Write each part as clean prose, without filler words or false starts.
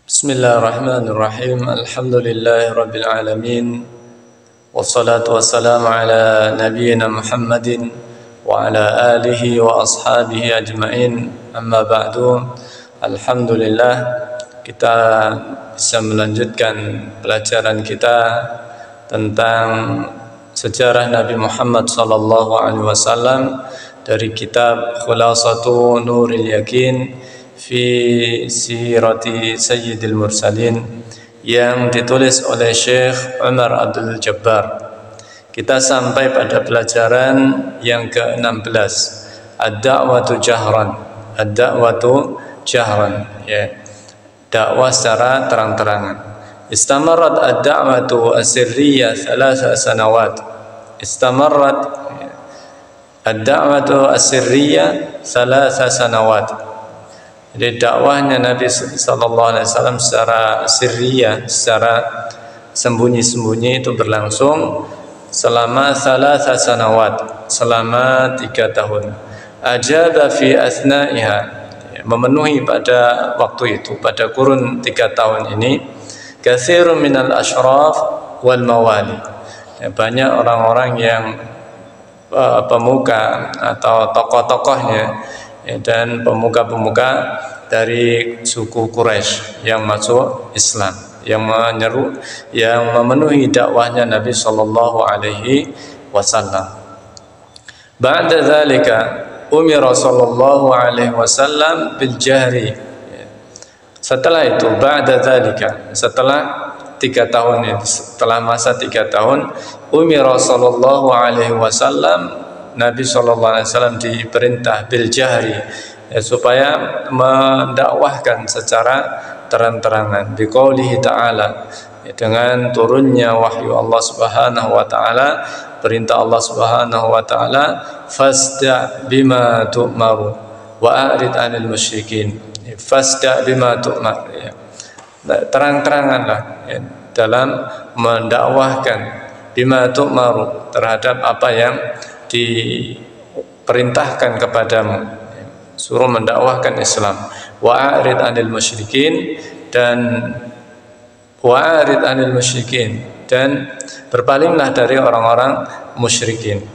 Bismillahirrahmanirrahim. Alhamdulillahi alamin. Wassalatu wassalamu ala nabiyyina Muhammadin wa ala alihi wa ashabihi ajma'in. Amma ba'du. Alhamdulillah, kita bisa melanjutkan pelajaran kita tentang sejarah Nabi Muhammad sallallahu alaihi wasallam dari kitab Khulasatu Nuril Yakin fi Sirati Sayyidil Mursalin yang ditulis oleh Syekh Umar Abdul Jabbar. Kita sampai pada pelajaran yang ke-16, Ad-da'watu jahran. Ad-da'watu jahran, ya. Dakwah secara terang-terangan. Istamarrat ad-da'watu as-sirriyah 3 sanawat. Istamarrat ad-da'watu as-sirriyah 3 sanawat. Jadi dakwahnya Nabi sallallahu alaihi wasallam secara sirriyah, secara sembunyi-sembunyi itu berlangsung selama 3 sanawat, selama 3 tahun. Ajaba fi asna'iha, memenuhi pada waktu itu, pada kurun 3 tahun ini, katsirun minal asyraf wal mawali. Banyak orang-orang yang pemuka atau tokoh-tokohnya dan pemuka-pemuka dari suku Quraisy yang masuk Islam, yang menyeru, yang memenuhi dakwahnya Nabi sallallahu alaihi wasallam. Ba'da dzalika umira sallallahu alaihi wasallam bil jahri. Setelah itu, ba'da dzalika, setelah 3 tahun itu, setelah masa 3 tahun, umira sallallahu alaihi wasallam, Nabi sallallahu alaihi wasallam diperintah bil jahri, ya, supaya mendakwahkan secara terang-terangan, biqaulihi ta'ala, ya, dengan turunnya wahyu Allah Subhanahu wa taala, perintah Allah Subhanahu wa taala, fasda bima tu'maru wa a'rid 'anil musyrikin. Fasda bima tu'mar, ya. Terang-teranganlah, ya, dalam mendakwahkan bima tu'maru, terhadap apa yang diperintahkan kepadamu, suruh mendakwahkan Islam. Wa a'rid 'anil musyrikin, dan berpalinglah dari orang-orang musyrikin.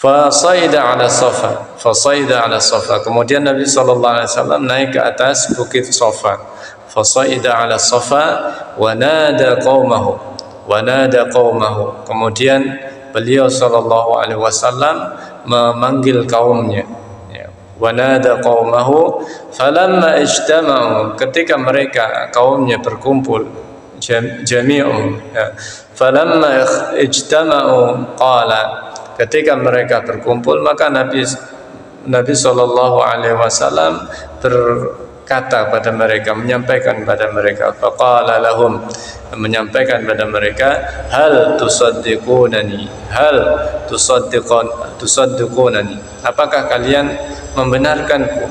Fasaida 'ala Safa, kemudian Nabi sallallahu alaihi wasallam naik ke atas bukit Safa. Fasaida 'ala Safa wa nada qaumahu, kemudian beliau sallallahu alaihi wasallam memanggil kaumnya, ya. Wa nada qaumahu falamma ijtama'u, ketika mereka kaumnya berkumpul, jami'u, ya. Falamma ijtama'u qala, ketika mereka berkumpul maka Nabi sallallahu alaihi wasallam berkata pada mereka, menyampaikan pada mereka, faqala lahum, menyampaikan pada mereka, hal tusaddiqunani, apakah kalian membenarkanku,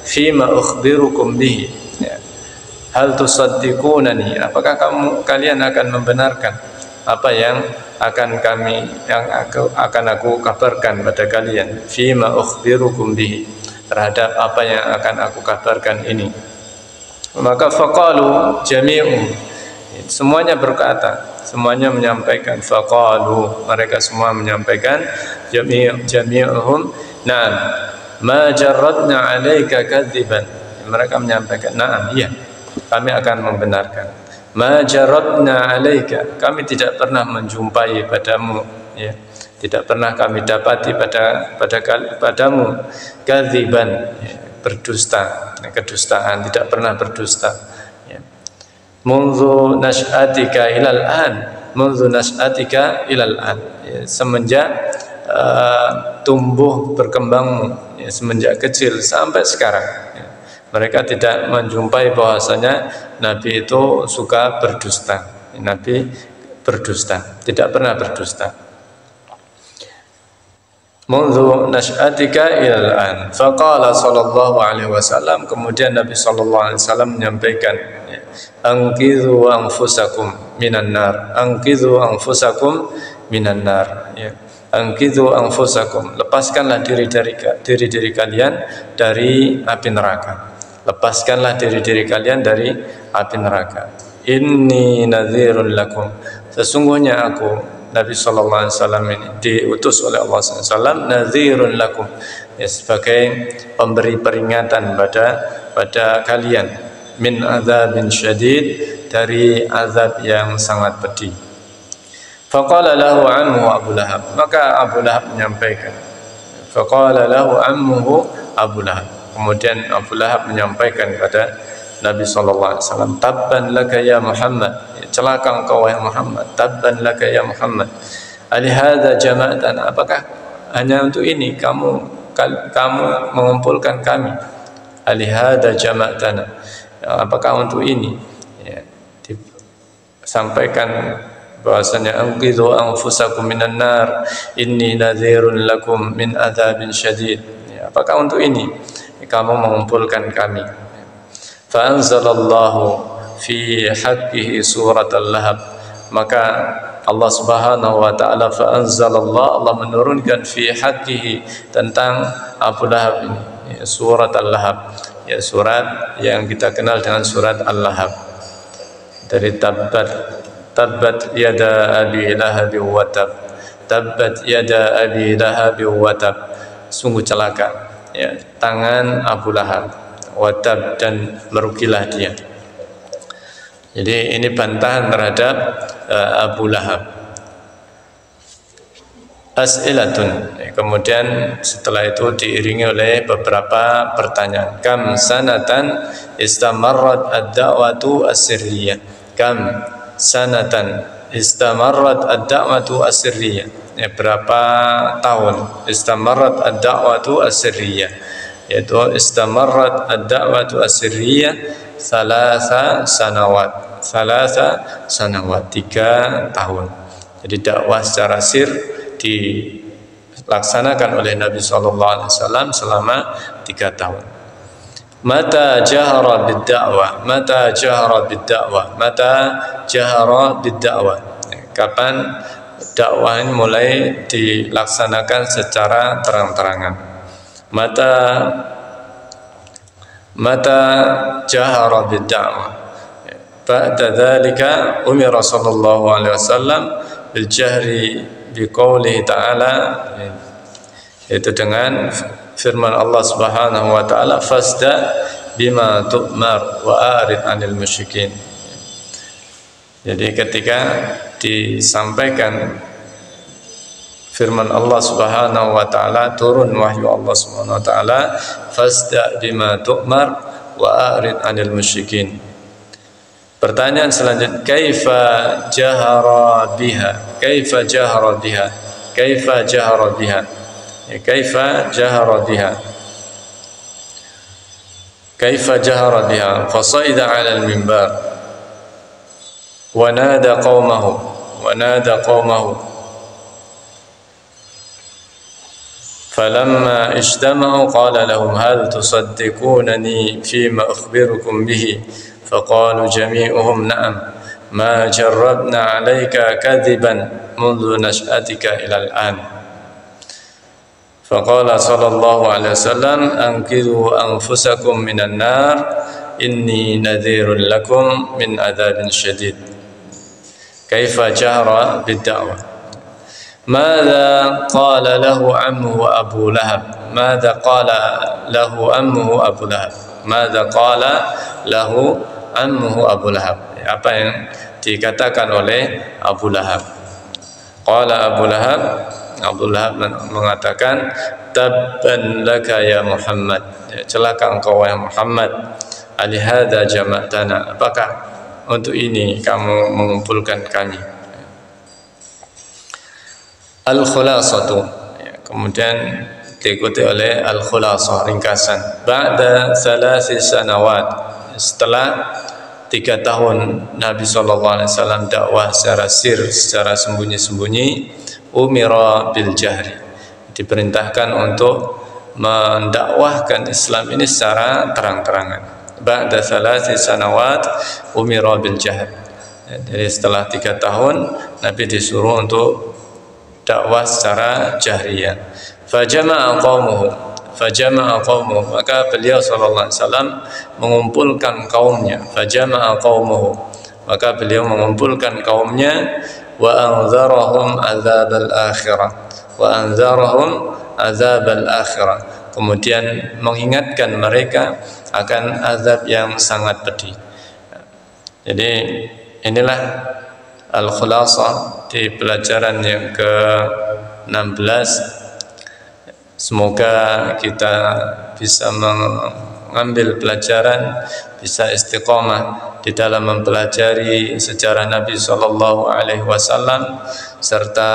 fima ukhbirukum bihi, ya. Hal tusaddiqunani, apakah kalian akan membenarkan apa yang akan aku kabarkan pada kalian, fima ukhbirukum bihi, terhadap apa yang akan aku kabarkan ini. Maka faqalu jami'u, semuanya berkata, semuanya menyampaikan, faqalu, mereka semua menyampaikan, jami'uhum, na'am, ma jarradna 'alaika kadziban, mereka menyampaikan, na'am, iya, kami akan membenarkan. Ma jarradna 'alaika, kami tidak pernah menjumpai padamu, ya, tidak pernah kami dapati padamu, kadziban, ya, berdusta, kedustaan, tidak pernah berdusta. Munzu nas'atika ilal an, ya, semenjak tumbuh berkembangmu, ya, semenjak kecil sampai sekarang, ya. Mereka tidak menjumpai bahwasanya Nabi itu suka berdusta. Nabi berdusta, tidak pernah berdusta. Munzu nas'atika ilal an, faqala sallallahu alaihi wasallam, kemudian Nabi sallallahu alaihi wasallam menyampaikan, angkizu anfusakum minan nar, angkizu anfusakum minan nar, ya. Angkizu anfusakum, lepaskanlah diri kalian dari api neraka. lepaskanlah diri-diri kalian dari api neraka. Inni nadhirun lakum, sesungguhnya aku Nabi sallallahu alaihi wasallam ini diutus oleh Allah sallallahu alaihi wasallam, nadhirun lakum, ya, sebagai pemberi peringatan pada kalian, min adzabin syadid, dari azab yang sangat pedih. Faqala lahu ammuhu Abu Lahab, maka Abu Lahab menyampaikan, faqala lahu ammuhu Abu Lahab, kemudian Abu Lahab menyampaikan kepada Nabi sallallahu alaihi wasallam, tabban laka ya Muhammad, celaka engkau wahai Muhammad, tabban laka ya Muhammad, alihadza jama'tana, apakah hanya untuk ini kamu mengumpulkan kami, alihadza jama'tana, apakah untuk ini, ya, disampaikan bahwasanya anqidhu anfusakum minan nar inni nadhirun lakum min adzabin syadid, ya, apakah untuk ini kamu mengumpulkan kami. Fa anzalallahu fi haqqihi surat al-Lahab, maka Allah Subhanahu wa taala, fa anzalallah, Allah menurunkan fi haqqihi, tentang Abu Lahab ini, ya, surat al-Lahab, ya, surat yang kita kenal dengan surat al-Lahab, dari tabbat yada abi lahab wa tab, tabbat yada abi lahab wa tab, sungguh celaka, ya, tangan Abu Lahab, watab, dan merugilah dia. Jadi ini bantahan terhadap Abu Lahab. As'ilatun, kemudian setelah itu diiringi oleh beberapa pertanyaan. Kam sanatan istamarrat ad-da'watu as-sirriyah, kam sanatan istamarrat ad-da'watu as-sirriyah, ya, berapa tahun istamarrat ad-da'watu as-sirriyah, yaitu istamarrat ad-da'watu as-sirriyah salasa sanawat, 3 tahun. Jadi dakwah secara sir dilaksanakan oleh Nabi sallallahu alaihi wasallam selama 3 tahun. Mata jahara bid-da'wah, mata jahara bid-da'wah, mata jahara bid-da'wah, kapan dakwah ini mulai dilaksanakan secara terang-terangan. Mata jahara bid-da'wah, ba'da dzalika umira sallallahu alaihi wasallam bil jahri biqaulihi ta'ala, yaitu dengan firman Allah Subhanahu wa taala, fasda bima tu'mar wa arid 'anil musyrikin. Jadi ketika disampaikan firman Allah Subhanahu wa taala, turun wahyu Allah Subhanahu wa taala, fasda bima tu'mar wa a'rid 'anil musyrikin. Pertanyaan selanjutnya, kaifa jahara biha, kaifa jahara biha, kaifa jahara biha, ya, kaifa jahara biha, kaifa jahara biha, fasaida 'ala al-minbar wa nada qaumahu فلما اجتمعوا قال لهم هل تصدقونني فيما أخبركم به فقالوا جميعهم نعم ما جربنا عليك كذبا منذ نشأتك إلى الآن فقال صلى الله عليه وسلم أنقذوا أنفسكم من النار إني نذير لكم من عذاب شديد. كيف جهر بالدعوة؟ ماذا قال له عمه أبو لهب؟ ماذا قال له عمه أبو لهب؟ ماذا قال له عمه أبو لهب? Apa yang dikatakan oleh Abu Lahab? Qala Abu Lahab mengatakan, tabban laka ya Muhammad, celaka engkau wahai Muhammad, alihadza jama'tana, apakah untuk ini kamu mengumpulkan kami? Al-Khulasatu, kemudian diikuti oleh Al-Khulasah, ringkasan. Ba'da 3 sanawat, setelah 3 tahun Nabi SAW dakwah secara sir, secara sembunyi-sembunyi, umira bil jahri, diperintahkan untuk mendakwahkan Islam ini secara terang-terangan. Ba'da 3 sanawat umira bil jahri, jadi setelah 3 tahun Nabi disuruh untuk dakwah secara jahriyah. Fajama'a qaumuhu, fajama'a qaumuhu, maka beliau sallallahu alaihi wasallam mengumpulkan kaumnya. Fajama'a qaumuhu, maka beliau mengumpulkan kaumnya. Wa anzarahum azabal akhirah, wa anzarahum azabal akhirah, kemudian mengingatkan mereka akan azab yang sangat pedih. Jadi inilah al-khulasah di pelajaran yang ke-16. Semoga kita bisa mengambil pelajaran, bisa istiqomah di dalam mempelajari sejarah Nabi Sallallahu Alaihi Wasallam, serta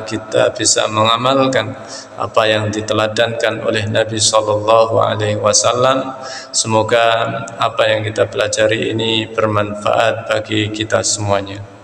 kita bisa mengamalkan apa yang diteladankan oleh Nabi Sallallahu Alaihi Wasallam. Semoga apa yang kita pelajari ini bermanfaat bagi kita semuanya.